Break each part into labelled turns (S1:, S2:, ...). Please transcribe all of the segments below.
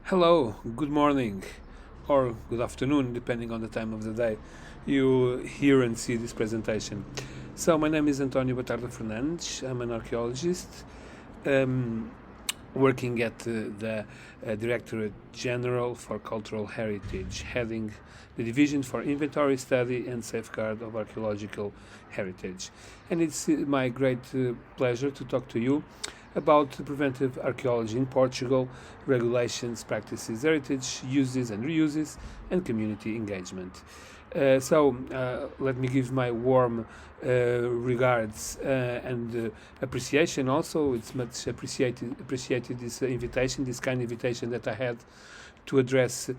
S1: Hello, good morning, or good afternoon, depending on the time of the day you hear and see this presentation. So, my name is António Batarda Fernandes. I'm an archaeologist working at the Directorate-General for Cultural Heritage, heading the Division for Inventory, Study and Safeguard of Archaeological Heritage. And it's my great pleasure to talk to you about preventive archaeology in Portugal, regulations, practices, heritage, uses and reuses, and community engagement. Let me give my warm regards and appreciation also. It's much appreciated this invitation, this kind invitation that I had to address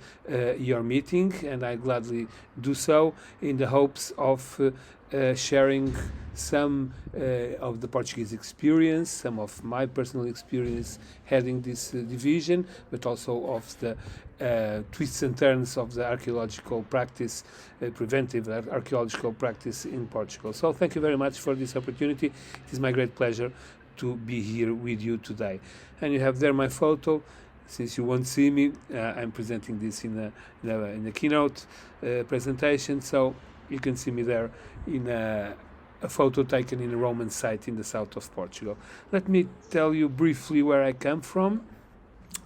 S1: your meeting, and I gladly do so in the hopes of sharing some of the Portuguese experience, some of my personal experience heading this division, but also of the twists and turns of the archaeological practice, preventive archaeological practice in Portugal. So thank you very much for this opportunity. It is my great pleasure to be here with you today. And you have there my photo. Since you won't see me, I'm presenting this in a keynote presentation, so you can see me there in a photo taken in a Roman site in the south of Portugal. Let me tell you briefly where I come from.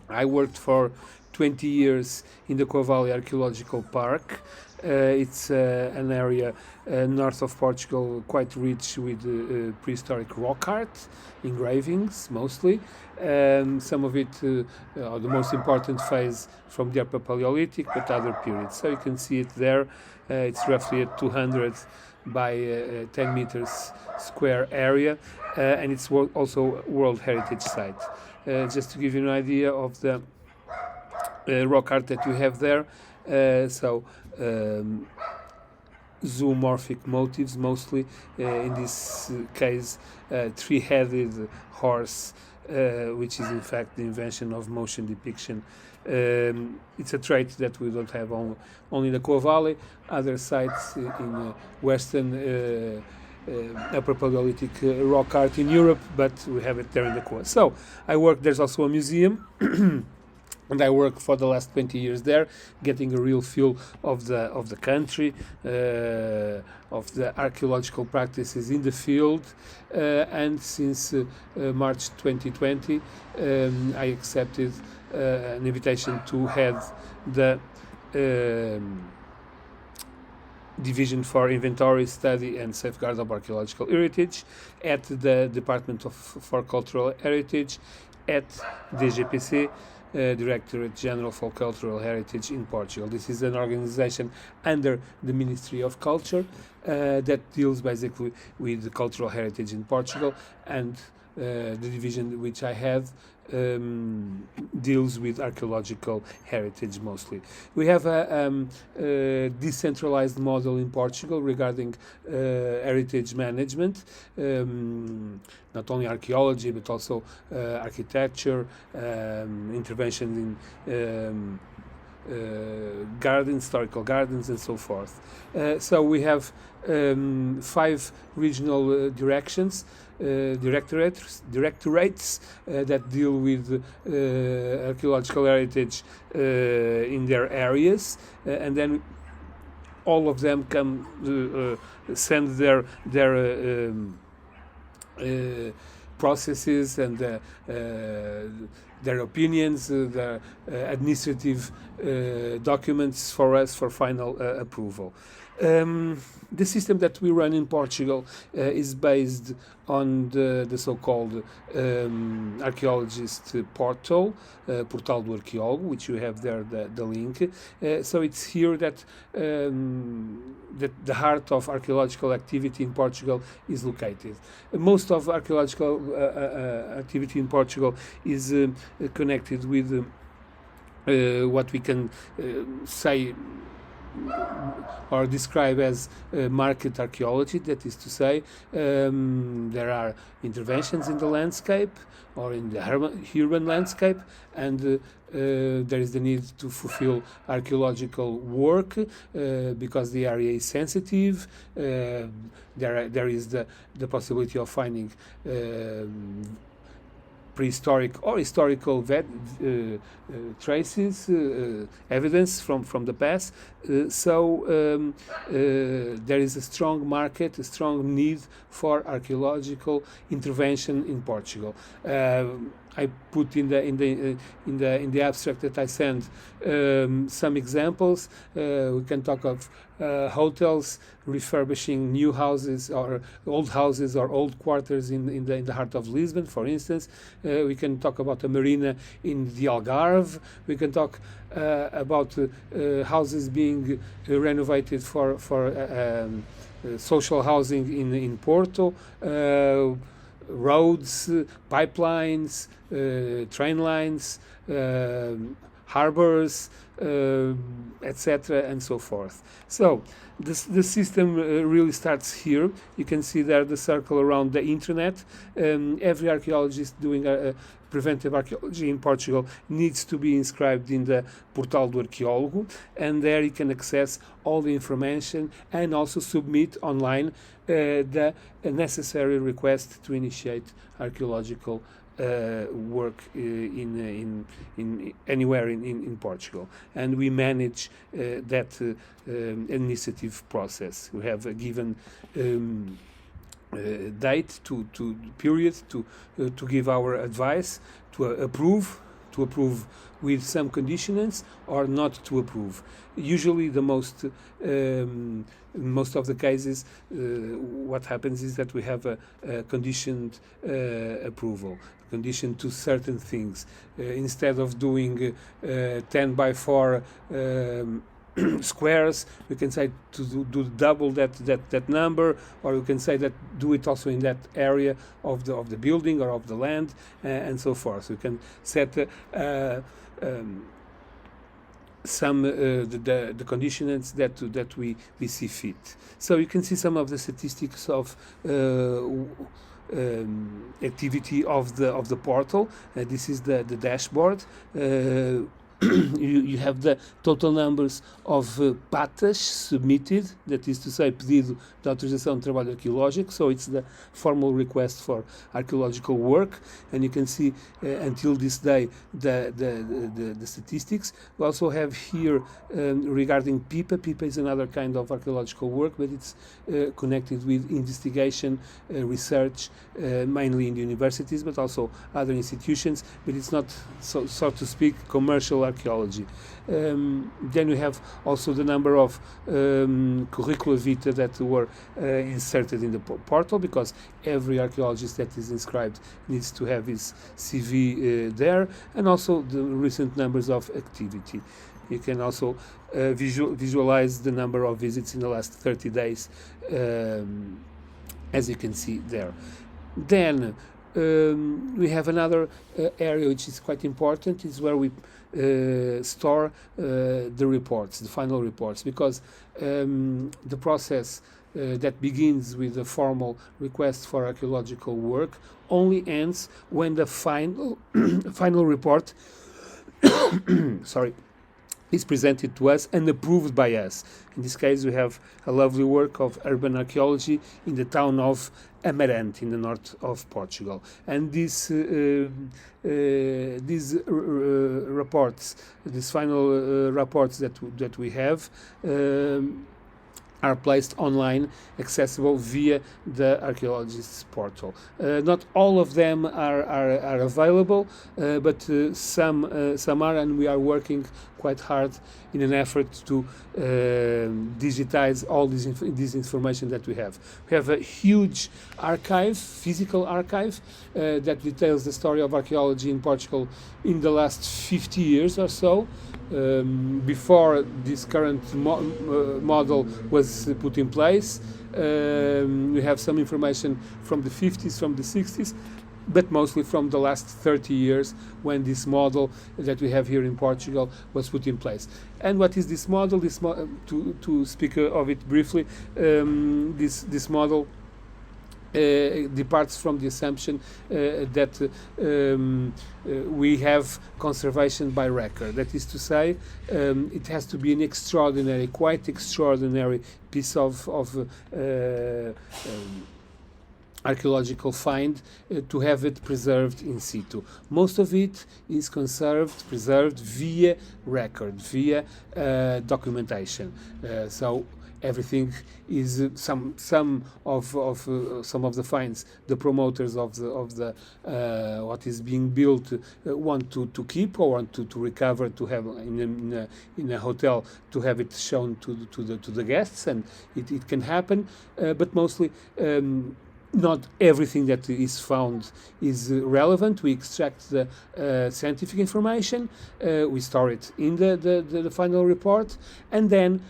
S1: I worked for 20 years in the Coa Valley Archaeological Park. It's an area north of Portugal quite rich with prehistoric rock art, engravings mostly. Some of it, the most important phase from the Upper Paleolithic, but other periods. So you can see it there. It's roughly a 200 by 10 meters square area, and it's also a World Heritage Site. Just to give you an idea of the rock art that you have there. Zoomorphic motifs mostly, in this case three-headed horse, which is in fact the invention of motion depiction. It's a trait that we don't have only in the Coa Valley. Other sites in Western Upper Paleolithic rock art in Europe, but we have it there in the Coa. So I work, there's also a museum and I work for the last 20 years there, getting a real feel of the country, of the archaeological practices in the field. And since March 2020, I accepted an invitation to head the Division for Inventory, Study and Safeguard of Archaeological Heritage at the Department for Cultural Heritage at DGPC, Directorate-General for Cultural Heritage in Portugal. This is an organization under the Ministry of Culture that deals basically with the cultural heritage in Portugal, and the division which I have deals with archaeological heritage mostly. We have a decentralized model in Portugal regarding heritage management, not only archaeology but also architecture, intervention in gardens, historical gardens, and so forth. So we have 5 regional directorates that deal with archaeological heritage in their areas, and then all of them can send their processes and their opinions, their administrative documents for us for final approval. The system that we run in Portugal is based on the so-called archaeologist portal, Portal do Arqueólogo, which you have there, the link. So it's here that the heart of archaeological activity in Portugal is located. Most of archaeological activity in Portugal is connected with what we can say or describe as market archaeology. That is to say, there are interventions in the landscape or in the urban landscape, and there is the need to fulfill archaeological work because the area is sensitive. There is the possibility of finding prehistoric or historical traces, evidence from the past. So there is a strong market, a strong need for archaeological intervention in Portugal. I put in the abstract that I sent some examples. We can talk of hotels refurbishing new houses or old houses or old quarters in the heart of Lisbon, for instance. We can talk about a marina in the Algarve. We can talk about houses being renovated for social housing in Porto. Roads, pipelines, train lines, harbors, etc., and so forth. So the system really starts here. You can see there the circle around the internet. Every archaeologist doing preventive archaeology in Portugal needs to be inscribed in the Portal do Arqueólogo, and there you can access all the information and also submit online the necessary request to initiate archaeological work in anywhere in Portugal, and we manage that administrative process. We have a given date to period to give our advice, to approve with some conditionants, or not to approve. Usually the most of the cases, what happens is that we have a conditioned approval, conditioned to certain things. Instead of doing 10 by 4 squares, we can say to do double that number, or you can say that do it also in that area of the building or of the land, and so forth. So you can set some the conditionants that we see fit. So you can see some of the statistics of activity of the portal. This is the dashboard. You have the total numbers of patas submitted, that is to say, pedido de autorização de trabalho arqueológico, so it's the formal request for archaeological work, and you can see until this day the statistics. We also have here regarding PIPA. PIPA is another kind of archaeological work, but it's connected with investigation, research, mainly in the universities, but also other institutions, but it's not, so to speak, commercial archaeology. Then we have also the number of curricula vitae that were inserted in the portal, because every archaeologist that is inscribed needs to have his CV there, and also the recent numbers of activity. You can also visualize the number of visits in the last 30 days, as you can see there. Then we have another area which is quite important, is where we store the reports, the final reports, because the process that begins with the formal request for archaeological work only ends when the final report is presented to us and approved by us. In this case, we have a lovely work of urban archaeology in the town of Amarante, in the north of Portugal. And these reports, these final reports that we have, are placed online, accessible via the archaeologist's portal. Not all of them are available, but some are, and we are working quite hard in an effort to digitize all this information that we have. We have a huge archive, physical archive, that details the story of archaeology in Portugal in the last 50 years or so. Before this current model was put in place. We have some information from the 50s, from the 60s, but mostly from the last 30 years, when this model that we have here in Portugal was put in place. And what is this model? To speak of it briefly, this model departs from the assumption that we have conservation by record. That is to say, it has to be an extraordinary, quite extraordinary piece of archaeological find to have it preserved in situ. Most of it is preserved via record, via documentation. So everything is some of the finds the promoters of the what is being built want to keep or want to recover, to have in a hotel, to have it shown to the guests, and it can happen, but mostly not everything that is found is relevant. We extract the scientific information, we store it in the final report, and then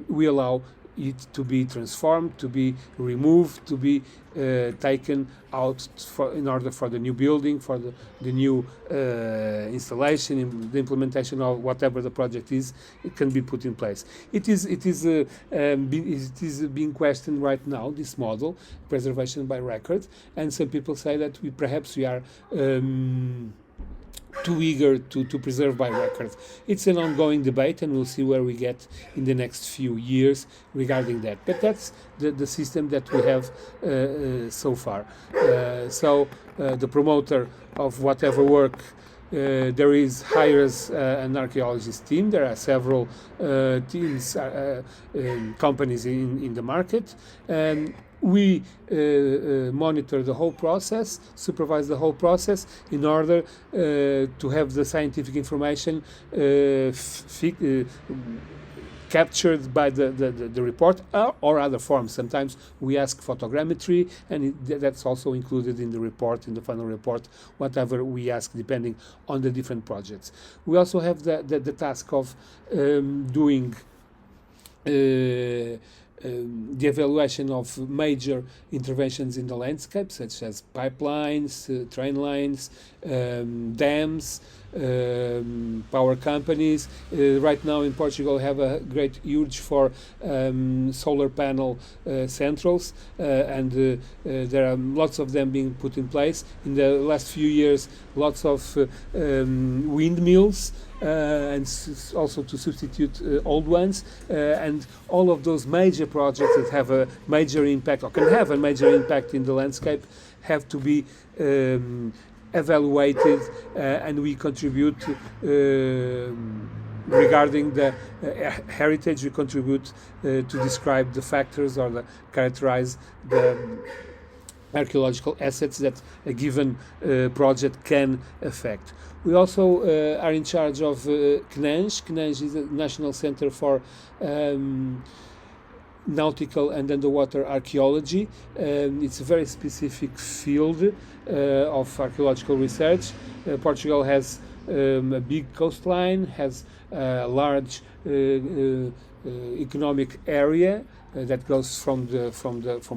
S1: we allow it to be transformed, to be removed, to be taken out in order for the new building, for the new installation, the implementation of whatever the project is. It can be put in place. It is being questioned right now, this model, preservation by record, and some people say that we are too eager to preserve by record. It's an ongoing debate, and we'll see where we get in the next few years regarding that. But that's the system that we have so far. So the promoter of whatever work hires an archaeologist team. There are several teams, companies in the market. We monitor the whole process, supervise the whole process in order to have the scientific information captured by the report or other forms. Sometimes we ask photogrammetry, and that's also included in the report, in the final report, whatever we ask, depending on the different projects. We also have the task of doing the evaluation of major interventions in the landscape, such as pipelines, train lines, dams, power companies. Right now in Portugal have a great urge for solar panel centrals, and there are lots of them being put in place. In the last few years, lots of windmills, and also to substitute old ones, and all of those major projects that have a major impact or can have a major impact in the landscape have to be evaluated, and we contribute regarding the heritage. We contribute to describe the factors or characterize the archaeological assets that a given project can affect. We also are in charge of CNENJ. CNENJ is a National Center for Nautical and Underwater Archaeology. It's a very specific field of archaeological research. Portugal has a big coastline, has a large economic area that goes from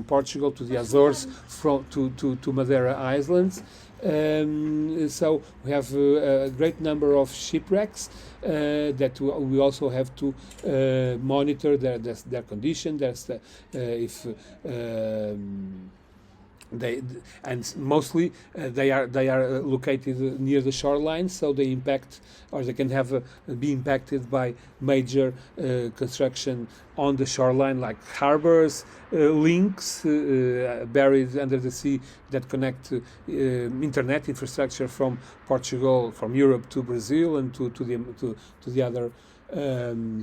S1: Portugal to the Azores, to Madeira Islands. So we have a great number of shipwrecks that we also have to monitor their condition. There's if and mostly they are located near the shoreline, so they impact, or they can have be impacted by major construction on the shoreline, like harbors, links buried under the sea that connect internet infrastructure from Portugal, from Europe to Brazil, and to the other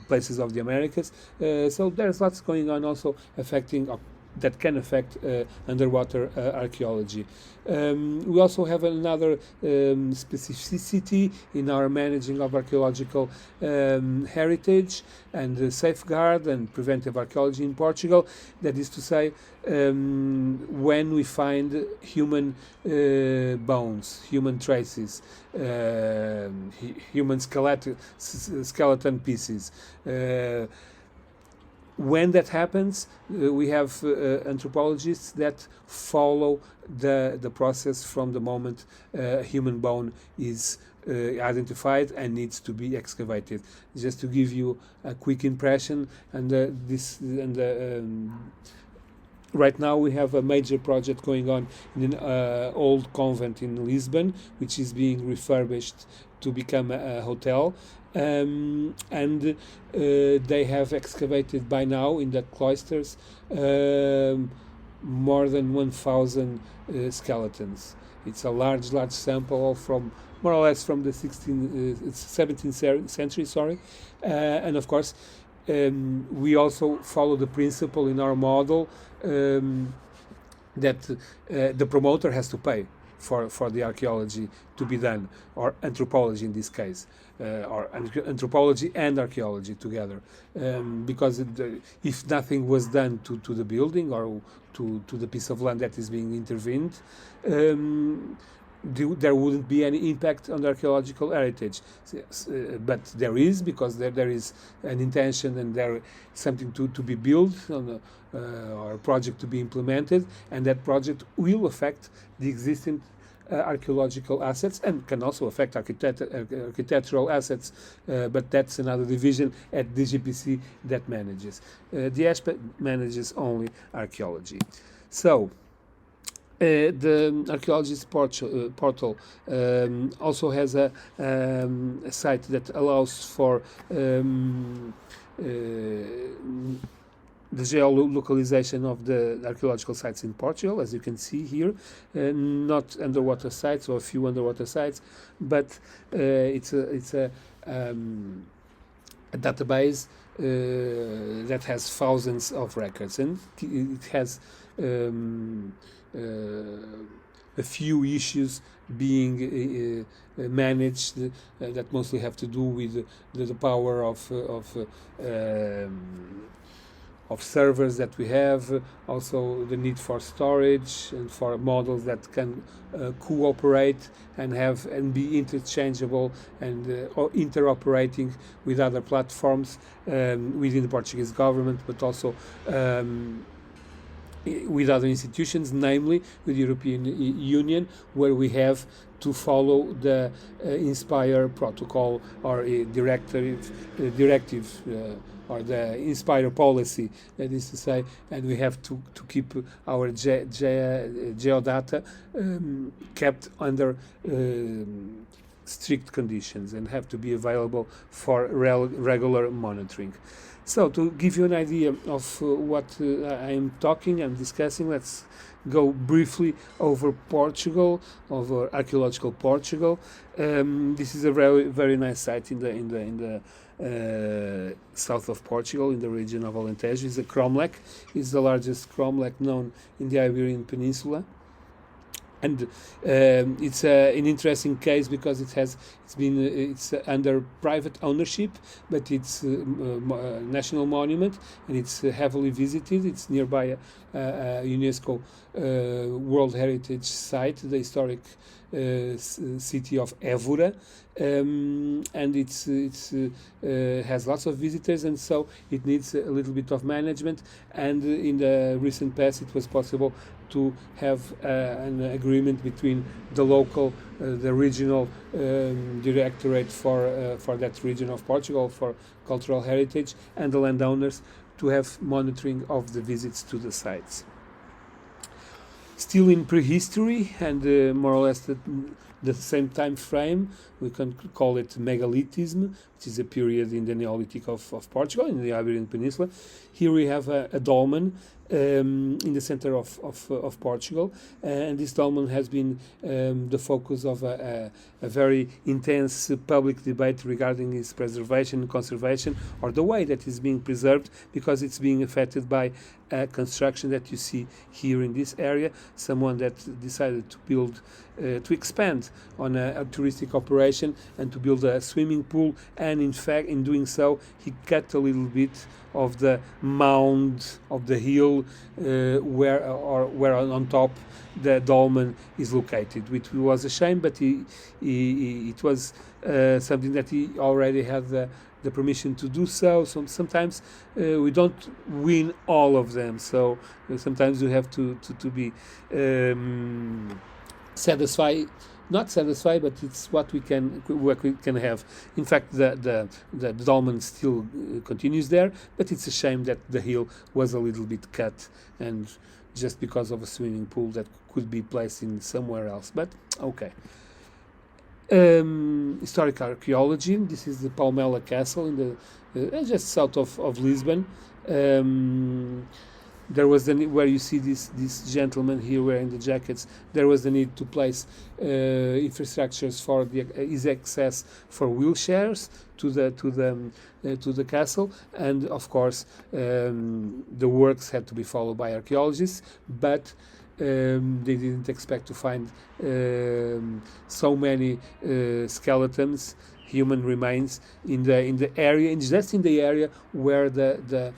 S1: places of the Americas. So there's lots going on also affecting that can affect underwater archaeology. We also have another specificity in our managing of archaeological heritage and safeguard and preventive archaeology in Portugal. That is to say, when we find human bones, human traces, human skeleton pieces, when that happens, we have anthropologists that follow the process from the moment a human bone is identified and needs to be excavated. Just to give you a quick impression, right now we have a major project going on in an old convent in Lisbon, which is being refurbished to become a hotel. And they have excavated by now in the cloisters more than 1,000 skeletons. It's a large sample from more or less from the 17th century, and of course we also follow the principle in our model that the promoter has to pay for the archaeology to be done, or anthropology in this case, or anthropology and archaeology together, because if nothing was done to the building or to the piece of land that is being intervened, there wouldn't be any impact on the archaeological heritage. But there is, because there is an intention and there is something to be built on or a project to be implemented, and that project will affect the existing archaeological assets and can also affect architectural assets, but that's another division at DGPC that manages. The aspect manages only archaeology. So the archaeologist portal also has a site that allows for the geolocalization of the archaeological sites in Portugal, as you can see here, not underwater sites or a few underwater sites, but it's a database that has thousands of records, and it has a few issues being managed that mostly have to do with the power of servers that we have, also the need for storage and for models that can cooperate and be interchangeable and or interoperating with other platforms within the Portuguese government, but also with other institutions, namely with the European Union, where we have to follow the INSPIRE protocol or directive or the INSPIRE policy, that is to say, and we have to keep our geodata kept under strict conditions and have to be available for regular monitoring. So to give you an idea of what I am talking and discussing, let's go briefly over Portugal, over archaeological Portugal. This is a very nice site in the south of Portugal, in the region of Alentejo. It's a cromlech. It's the largest cromlech known in the Iberian Peninsula. And it's an interesting case because it's under private ownership, but it's a national monument and it's heavily visited. It's nearby a UNESCO World Heritage Site, the historic city of Évora, and it has lots of visitors, and so it needs a little bit of management. And in the recent past, it was possible to have an agreement between the local, the regional directorate for that region of Portugal for cultural heritage and the landowners to have monitoring of the visits to the sites. Still in prehistory and more or less the same time frame, we can call it megalithism, which is a period in the Neolithic of Portugal, in the Iberian Peninsula. Here we have a dolmen in the center of Portugal, and this dolmen has been the focus of a very intense public debate regarding its preservation and conservation, or the way that is being preserved, because it's being affected by construction that you see here in this area. Someone that decided to build, to expand on a touristic operation and to build a swimming pool, and in fact, in doing so, he cut a little bit of the mound of the hill where on top the dolmen is located, which was a shame, but it was something that he already had the permission to do so. So sometimes we don't win all of them, so sometimes we have to be satisfied. Not satisfied, but it's what we can have. In fact, the dolmen still continues there, but it's a shame that the hill was a little bit cut, and just because of a swimming pool that could be placed in somewhere else. But okay. Historic archaeology. This is the Palmela Castle in the just south of Lisbon. there was the need, where you see this gentleman here wearing the jackets, there was the need to place infrastructures for the easy access for wheelchairs to the castle, and of course the works had to be followed by archaeologists, but they didn't expect to find so many skeletons, human remains in the area, just in the area where the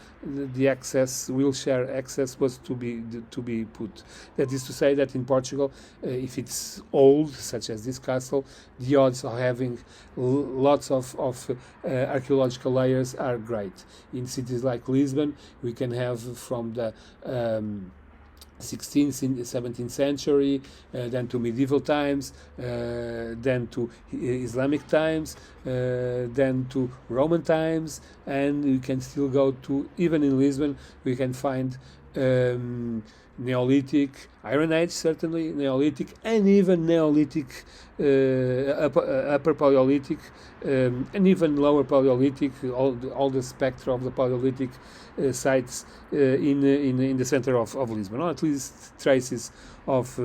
S1: access, wheelchair access, was to be put. That is to say that in Portugal, if it's old, such as this castle, the odds of having lots of archaeological layers are great. In cities like Lisbon, we can have from the 16th and 17th century, then to medieval times, then to Islamic times, then to Roman times, and you can still go to, even in Lisbon, we can find Neolithic, Iron Age certainly, Neolithic, and even Neolithic, Upper Paleolithic, and even Lower Paleolithic, all the spectra of the Paleolithic sites in the center of Lisbon, or at least traces of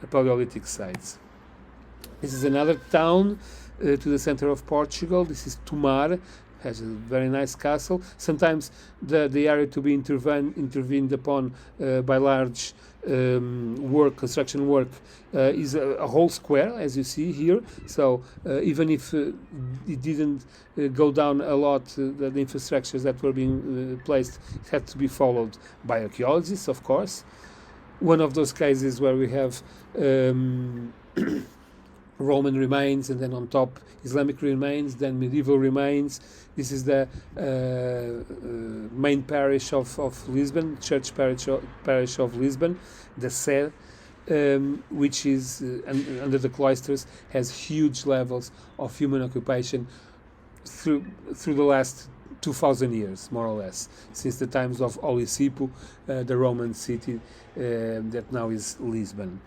S1: Paleolithic sites. This is another town to the center of Portugal. This is Tomar. Has a very nice castle. Sometimes the area to be intervened upon by large construction work is a whole square, as you see here. So even if it didn't go down a lot, the infrastructures that were being placed, it had to be followed by archaeologists, of course. One of those cases where we have Roman remains, and then on top Islamic remains, then medieval remains. This is the main parish of Lisbon, church parish of Lisbon, the SAS, which is under the cloisters, has huge levels of human occupation through the last 2,000 years, more or less, since the times of Olisipo, the Roman city that now is Lisbon.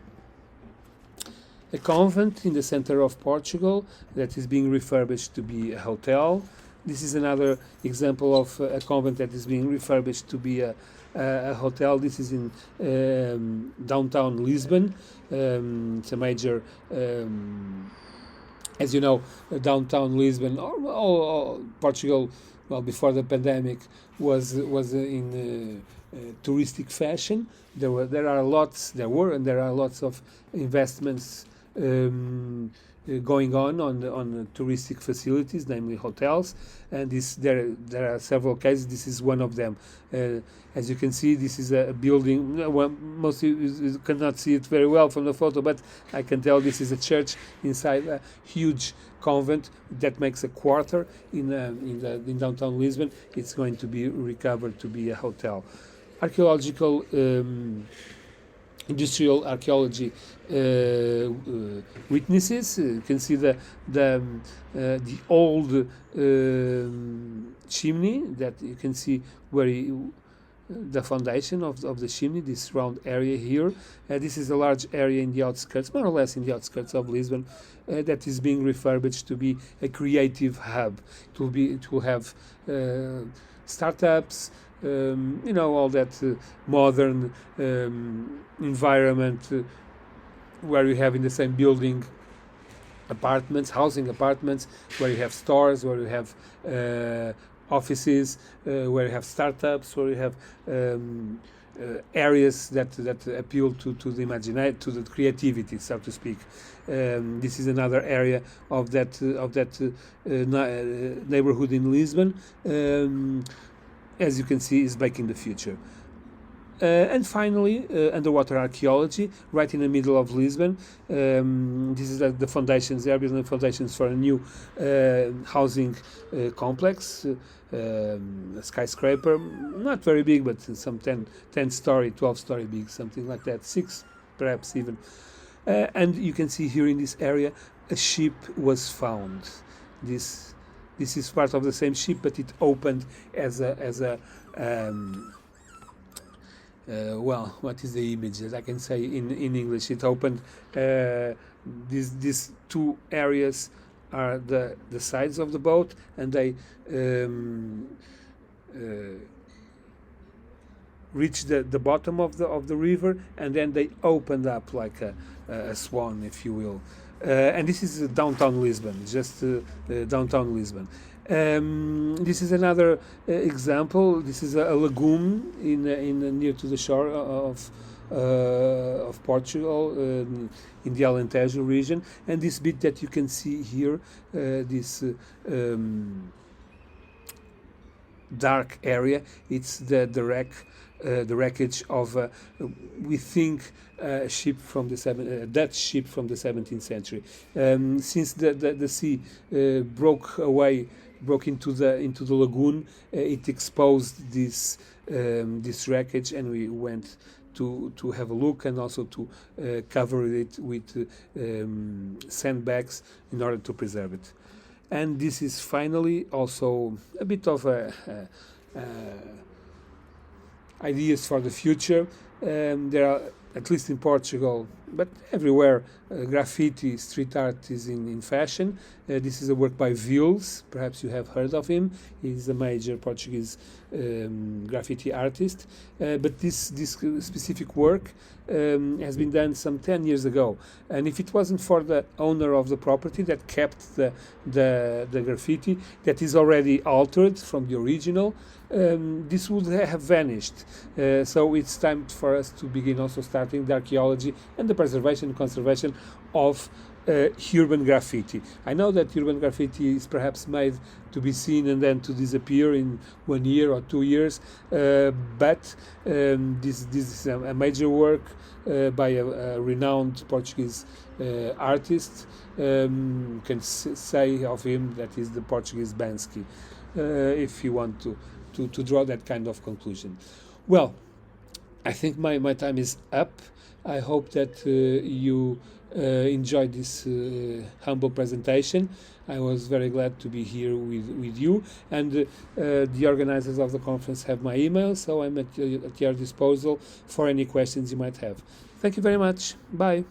S1: A convent in the center of Portugal that is being refurbished to be a hotel. This is another example of a convent that is being refurbished to be a hotel. This is in downtown Lisbon. It's a major, as you know, downtown Lisbon, or Portugal, well, before the pandemic, was in touristic fashion. There are lots of investments going on touristic facilities, namely hotels, and there are several cases. This is one of them. As you can see, this is a building. Well, most of you cannot see it very well from the photo, but I can tell this is a church inside a huge convent that makes a quarter in downtown Lisbon. It's going to be recovered to be a hotel. Archaeological, industrial archaeology witnesses. You can see the old chimney that you can see where the foundation of the chimney, this round area here. This is a large area in the outskirts, more or less in the outskirts of Lisbon, that is being refurbished to be a creative hub. It will have startups, all that modern environment where you have in the same building housing apartments, where you have stores, where you have offices, where you have startups, where you have areas that appeal to the imagination, to the creativity, so to speak. This is another area of that neighborhood in Lisbon. As you can see, is back in the future. And finally, underwater archaeology, right in the middle of Lisbon. This is the foundations. They are building foundations for a new housing complex, a skyscraper, not very big, but some 10-story, 12-story big, something like that, 6 perhaps even. And you can see here in this area, a ship was found. This is part of the same ship, but it opened as a what is the image that I can say in English? It opened. These two areas are the sides of the boat, and they reached the bottom of the river, and then they opened up like a swan, if you will. And this is downtown Lisbon, just downtown Lisbon. This is another example. This is a lagoon in near to the shore of Portugal, in the Alentejo region, and this bit that you can see here, this dark area, it's the wreckage of we think ship from the Dutch ship from the 17th century. Since the sea broke into the lagoon, it exposed this wreckage, and we went to have a look, and also to cover it with sandbags in order to preserve it. And this is finally also a bit of ideas for the future. There are, at least in Portugal, but everywhere, graffiti, street art is in fashion. This is a work by Vils. Perhaps you have heard of him. He's a major Portuguese graffiti artist. But this specific work has been done some 10 years ago. And if it wasn't for the owner of the property that kept the graffiti, that is already altered from the original, this would have vanished. So it's time for us to begin also starting the archaeology and the preservation and conservation of urban graffiti. I know that urban graffiti is perhaps made to be seen and then to disappear in 1 year or 2 years, but this is a major work by a renowned Portuguese artist. Can say of him that he's the Portuguese Banksy, if you want to draw that kind of conclusion. Well, I think my time is up. I hope that you enjoyed this humble presentation. I was very glad to be here with you, and the organizers of the conference have my email, so I'm at your disposal for any questions you might have. Thank you very much. Bye.